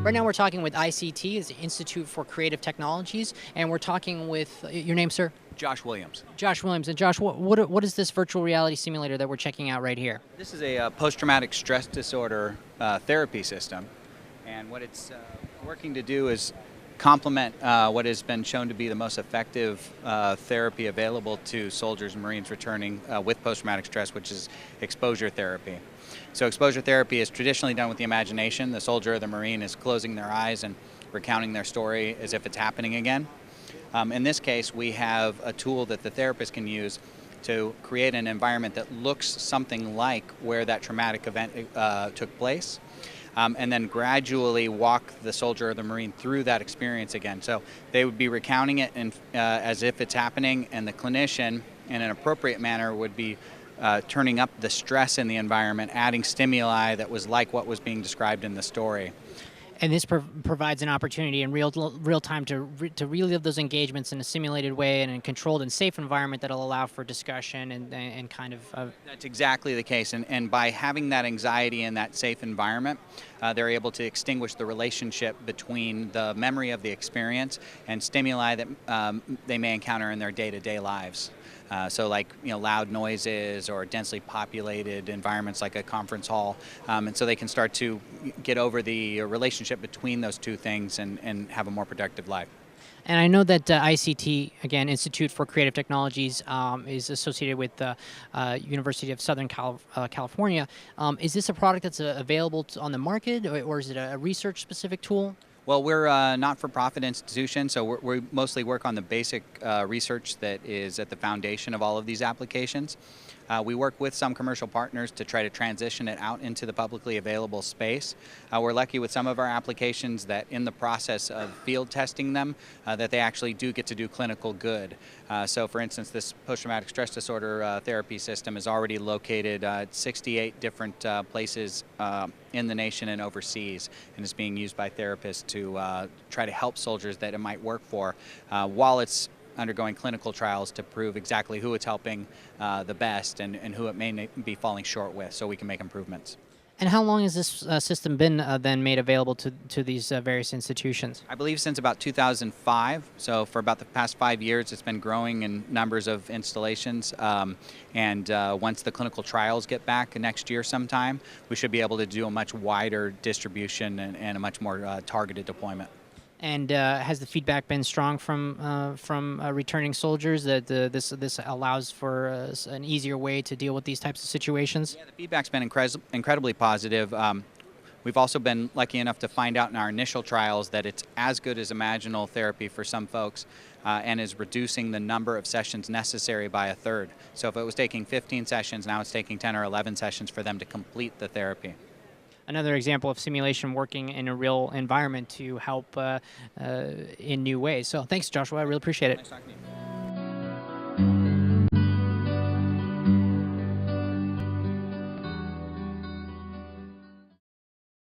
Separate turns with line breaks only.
Right now we're talking with ICT, is the Institute for Creative Technologies, and we're talking with, your name, sir?
Josh Williams.
Josh Williams. And Josh, what is this virtual reality simulator that we're checking out right here?
This is a post-traumatic stress disorder therapy system, and what it's working to do is complement what has been shown to be the most effective therapy available to soldiers and Marines returning with post-traumatic stress, which is exposure therapy. So exposure therapy is traditionally done with the imagination. The soldier or the Marine is closing their eyes and recounting their story as if it's happening again. In this case, we have a tool that the therapist can use to create an environment that looks something like where that traumatic event took place, and then gradually walk the soldier or the Marine through that experience again. So they would be recounting it as if it's happening, and the clinician, in an appropriate manner, would be turning up the stress in the environment, adding stimuli that was like what was being described in the story.
And this provides an opportunity in real time to relive those engagements in a simulated way and in a controlled and safe environment that'll allow for discussion and kind of.
That's exactly the case, and by having that anxiety in that safe environment, they're able to extinguish the relationship between the memory of the experience and stimuli that they may encounter in their day-to-day lives. So like, loud noises or densely populated environments like a conference hall, and so they can start to get over the relationship between those two things and have a more productive life.
And I know that ICT, again, Institute for Creative Technologies, is associated with the University of Southern California. Is this a product that's available on the market, or is it a research-specific tool?
Well, we're a not-for-profit institution, so we mostly work on the basic research that is at the foundation of all of these applications. We work with some commercial partners to try to transition it out into the publicly available space. We're lucky with some of our applications that in the process of field testing them, that they actually do get to do clinical good. So for instance, this post-traumatic stress disorder therapy system is already located at 68 different places in the nation and overseas, and is being used by therapists to try to help soldiers that it might work for while it's undergoing clinical trials to prove exactly who it's helping the best and who it may be falling short with, so we can make improvements.
And how long has this system been then made available to these various institutions?
I believe since about 2005, so for about the past 5 years it's been growing in numbers of installations, and once the clinical trials get back next year sometime, we should be able to do a much wider distribution and a much more targeted deployment.
And has the feedback been strong from returning soldiers that this allows for an easier way to deal with these types of situations?
Yeah, the feedback's been incredibly positive. We've also been lucky enough to find out in our initial trials that it's as good as imaginal therapy for some folks, and is reducing the number of sessions necessary by a third. So if it was taking 15 sessions, now it's taking 10 or 11 sessions for them to complete the therapy.
Another example of simulation working in a real environment to help in new ways. So thanks, Joshua. I really appreciate it.
Nice talking to you.